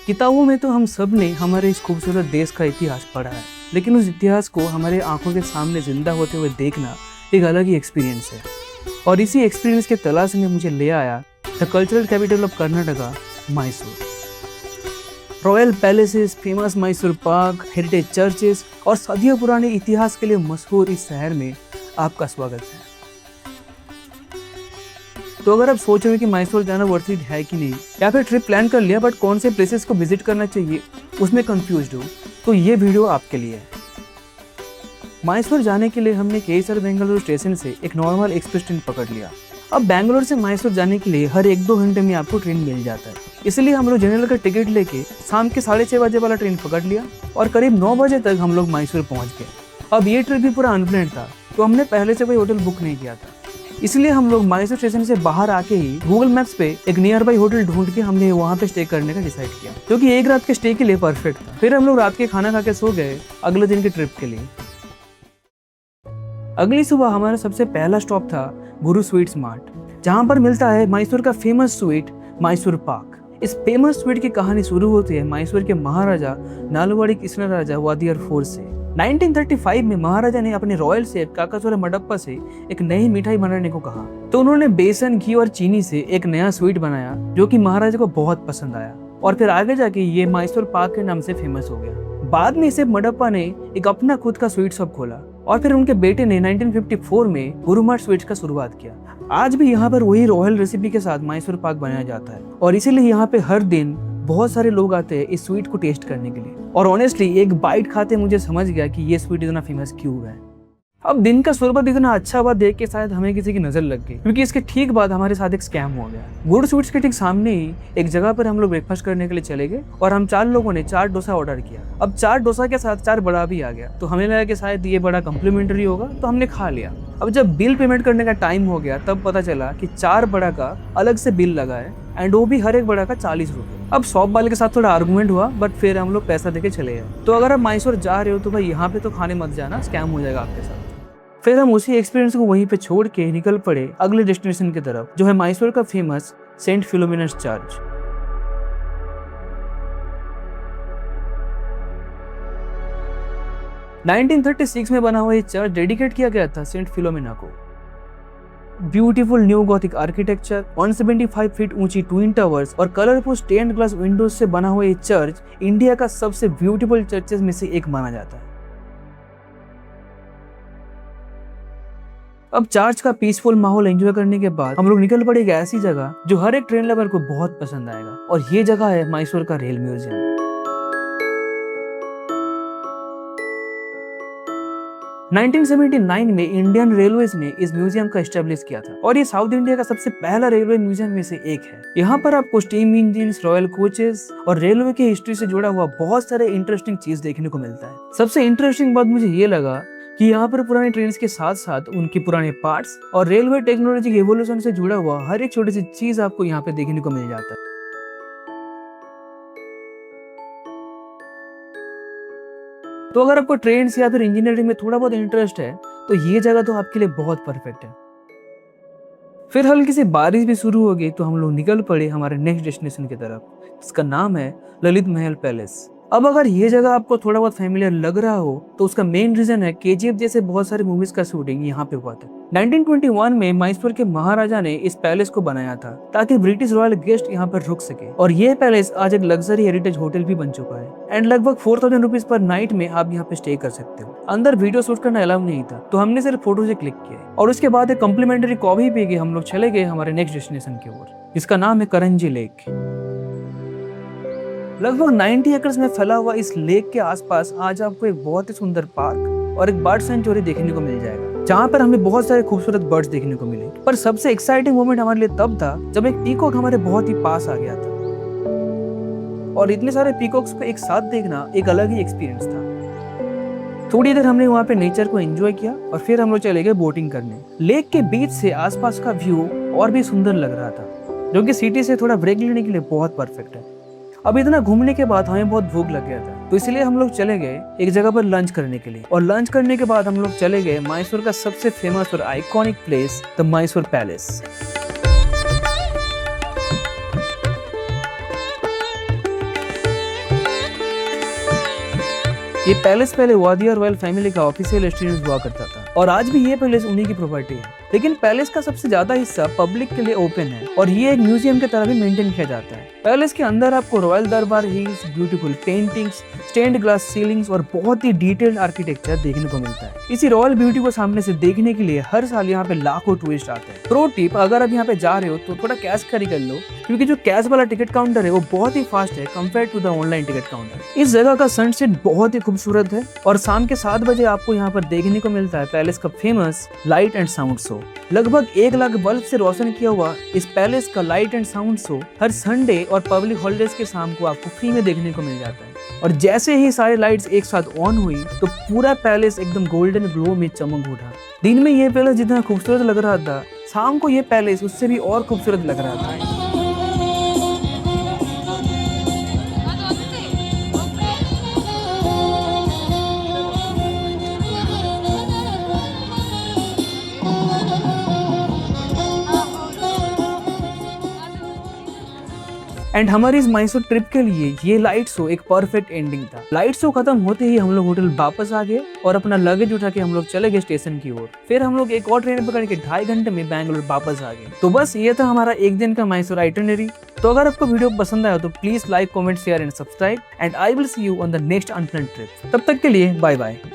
किताबों में तो हम सब ने हमारे इस खूबसूरत देश का इतिहास पढ़ा है, लेकिन उस इतिहास को हमारे आंखों के सामने जिंदा होते हुए देखना एक अलग ही एक्सपीरियंस है। और इसी एक्सपीरियंस के तलाश में मुझे ले आया the cultural capital of Karnataka, Mysore. Royal palaces, famous Mysore park, heritage churches और सदियों पुराने इतिहास के लिए मशहूर इस शहर में आपका स्वागत है। तो अगर आप सोच रहे हो कि मैसूर जाना वर्थ इट है कि नहीं, या फिर ट्रिप प्लान कर लिया बट कौन से प्लेसेस को विजिट करना चाहिए उसमें कंफ्यूज्ड हो, तो ये वीडियो आपके लिए है। मैसूर जाने के लिए हमने केसर बेंगलुरु स्टेशन से एक नॉर्मल एक्सप्रेस ट्रेन पकड़ लिया। अब बेंगलुरु से मैसूर जाने के लिए हर 1-2 घंटे में आपको ट्रेन मिल जाता है, इसलिए हम लोग जनरल का टिकट लेके शाम के 6:30 बजे वाला ट्रेन पकड़ लिया और करीब 9 बजे तक हम लोग मैसूर पहुंच गए। अब ये ट्रिप भी पूरा अनप्लान्ड था, तो हमने पहले से कोई होटल बुक नहीं किया था, इसलिए हम लोग मैसूर स्टेशन से बाहर आके ही गूगल मैप्स पे एक नियर बाई होटल ढूंढ के हमने वहाँ पे स्टे करने का डिसाइड किया, क्योंकि एक रात के स्टे के लिए परफेक्ट था। फिर हम लोग रात के खाना खा के सो गए अगले दिन के ट्रिप के लिए। अगली सुबह हमारा सबसे पहला स्टॉप था गुरु स्वीट्स मार्ट, जहाँ पर मिलता है मैसूर का फेमस स्वीट मैसूर पाक। इस फेमस स्वीट की कहानी शुरू होती है मैसूर के महाराजा नालवाड़ी कृष्णराजा वादियर 4 से। 1935 में महाराजा ने अपने रॉयल शेफ काकाचोरा मडप्पा से एक नई मिठाई बनाने को कहा, तो उन्होंने बेसन, घी और चीनी से एक नया स्वीट बनाया जो कि महाराजा को बहुत पसंद आया और फिर आगे जाके ये मैसूर पाक के नाम से फेमस हो गया। बाद में शेफ मडप्पा ने एक अपना खुद का स्वीट शॉप खोला और फिर उनके बेटे ने 1954 में गुरुमार्ट स्वीट्स का शुरुआत किया। आज भी यहाँ पर वही रॉयल रेसिपी के साथ मैसूर पाक बनाया जाता है और इसीलिए यहाँ पे हर दिन बहुत सारे लोग आते हैं इस स्वीट को टेस्ट करने के लिए। और ऑनेस्टली एक बाइट खाते मुझे समझ गया कि ये स्वीट इतना फेमस क्यों है। अब दिन का शुरुआत इतना अच्छा हुआ देख के शायद हमें किसी की नजर लग गई, क्योंकि इसके ठीक बाद हमारे साथ एक स्कैम हो गया। गुड स्वीट्स के ठीक सामने ही एक जगह पर हम लोग ब्रेकफास्ट करने के लिए चले गए और हम 4 लोगों ने 4 डोसा ऑर्डर किया। अब 4 डोसा के साथ 4 बड़ा भी आ गया, तो हमें लगा कि शायद ये बड़ा कम्प्लीमेंट्री होगा, तो हमने खा लिया। अब जब बिल पेमेंट करने का टाइम हो गया तब पता चला कि 4 बड़ा का अलग से बिल लगा है एंड वो भी हर एक बड़ा का 40 रुपए। अब शॉप वाले के साथ थोड़ा आर्गुमेंट हुआ बट फिर हम लोग पैसा देके चले गए। तो अगर आप मैसूर जा रहे हो तो भाई यहाँ पे तो खाने मत जाना, स्कैम हो जाएगा आपके साथ। फिर हम उसी एक्सपीरियंस को वहीं पे छोड़ के निकल पड़े अगले डेस्टिनेशन की तरफ, जो है मैसूर का फेमस सेंट फिलोमिनास चर्च। नाइनटीन 1936 में बना हुआ ये चर्च डेडिकेट किया गया था सेंट फिलोमिना को। Beautiful new Gothic architecture, 175 feet ऊंची ट्विन टावर्स और कलरफुल स्टेन्ड ग्लास विंडोज से बना हुआ ये चर्च इंडिया का सबसे ब्यूटीफुल चर्चेस में से एक माना जाता है। अब चर्च का पीसफुल माहौल एंजॉय करने के बाद हम लोग निकल पड़े एक ऐसी जगह जो हर एक ट्रेन लवर को बहुत पसंद आएगा, और ये जगह है मैसूर का रेल म्यूजियम। नाइनटीन 1979 में इंडियन रेलवेज ने इस म्यूजियम का एस्टेब्लिश किया था और ये साउथ इंडिया का सबसे पहला रेलवे म्यूजियम में से एक है। यहाँ पर आपको स्टीम इंजन, रॉयल कोचेस और रेलवे की हिस्ट्री से जुड़ा हुआ बहुत सारे इंटरेस्टिंग चीज देखने को मिलता है। सबसे इंटरेस्टिंग बात मुझे ये लगा कि यहाँ पर पुरानी ट्रेन के साथ साथ उनके पुराने पार्ट्स और रेलवे टेक्नोलॉजी के एवोल्यूशन से जुड़ा हुआ हर एक छोटी सी चीज आपको यहाँ पे देखने को मिल जाता है। तो अगर आपको ट्रेन या फिर इंजीनियरिंग में थोड़ा बहुत इंटरेस्ट है तो ये जगह तो आपके लिए बहुत परफेक्ट है। फिर हल्की सी बारिश भी शुरू हो गई तो हम लोग निकल पड़े हमारे नेक्स्ट डेस्टिनेशन की तरफ, जिसका नाम है ललित महल पैलेस। अब अगर ये जगह आपको थोड़ा बहुत फैमिलियर लग रहा हो तो उसका मेन रीजन है केजीएफ जैसे बहुत सारे मूवीज का शूटिंग यहाँ पे हुआ था। 1921 में मैसूर के महाराजा ने इस पैलेस को बनाया था ताकि ब्रिटिश रॉयल गेस्ट यहाँ पर रुक सके, और ये पैलेस आज एक लग्जरी हेरिटेज होटल भी बन चुका है एंड लगभग 4000 रुपीज पर नाइट में आप यहाँ पे स्टे कर सकते हो। अंदर वीडियो शूट करना अलाउ नहीं था, तो हमने सिर्फ फोटो से क्लिक किया और उसके बाद एक कम्प्लीमेंट्री कॉफी पी के हम लोग चले गए हमारे नेक्स्ट डेस्टिनेशन की ओर, जिसका नाम है करंजी लेक। लगभग 90 एकड़ में फैला हुआ इस लेक के आसपास आज आपको एक बहुत ही सुंदर पार्क और एक बर्ड सेंचुरी देखने को मिल जाएगा, जहाँ पर हमें बहुत सारे खूबसूरत बर्ड्स देखने को मिले। पर सबसे एक्साइटिंग मोमेंट हमारे लिए तब था जब एक पीकॉक हमारे बहुत ही पास आ गया था, और इतने सारे पीकॉक्स को एक साथ देखना एक अलग ही एक्सपीरियंस था। थोड़ी देर हमने वहाँ पे नेचर को एंजॉय किया और फिर हम लोग चले गए बोटिंग करने। लेक के बीच से आसपास का व्यू और भी सुंदर लग रहा था, जो कि सिटी से थोड़ा ब्रेक लेने के लिए बहुत परफेक्ट है। अब इतना घूमने के बाद हमें बहुत भूख लग गया था, तो इसलिए हम लोग चले गए एक जगह पर लंच करने के लिए, और लंच करने के बाद हम लोग चले गए मैसूर का सबसे फेमस और iconic place the Mysore palace. ये पैलेस पहले वादिया रॉयल फैमिली का ऑफिशियल रेसिडेंस हुआ करता था और आज भी ये पैलेस उन्हीं की प्रॉपर्टी है। लेकिन पैलेस का सबसे ज्यादा हिस्सा पब्लिक के लिए ओपन है और ये एक म्यूजियम की तरह भी मेंटेन किया जाता है। पैलेस के अंदर आपको royal Durbar hills, beautiful paintings, stained glass ceilings और बहुत ही डिटेल्ड आर्किटेक्चर देखने को मिलता है। इसी रॉयल ब्यूटी को सामने से देखने के लिए हर साल यहाँ पे लाखों टूरिस्ट आते हैं। प्रो टिप, अगर आप यहाँ पे जा रहे हो तो थोड़ा कैश कैरी कर लो, क्योंकि जो कैश वाला टिकट काउंटर है वो बहुत ही फास्ट है compare to the online ticket counter. इस जगह का सनसेट बहुत ही खूबसूरत है और शाम के 7 बजे आपको यहाँ पर देखने को मिलता है पैलेस का famous light and sound show. लगभग 1 लाख बल्ब से रोशन किया हुआ इस पैलेस का light and sound show her Sunday और पब्लिक हॉलिडेज के शाम को आपको फ्री में देखने को मिल जाता है। और जैसे ही सारे लाइट्स एक साथ ऑन हुई तो पूरा पैलेस एकदम गोल्डन ग्लो में चमक उठा। दिन में ये पैलेस जितना खूबसूरत लग रहा था, शाम को ये पैलेस उससे भी और खूबसूरत लग रहा था। एंड हमारी इस मैसूर ट्रिप के लिए ये लाइट शो एक परफेक्ट एंडिंग था। लाइट शो खत्म होते ही हम लोग होटल वापस आ गए और अपना लगेज उठा के हम लोग चले गए स्टेशन की ओर। फिर हम लोग एक और ट्रेन पकड़ के 2.5 घंटे में बैंगलोर वापस आ गए। तो बस ये था हमारा एक दिन का मैसूर आइटिनरी। तो अगर आपको वीडियो पसंद आया तो please like, comment, share and subscribe and I will see you on the next unplanned trip. तब तक के लिए बाय बाय।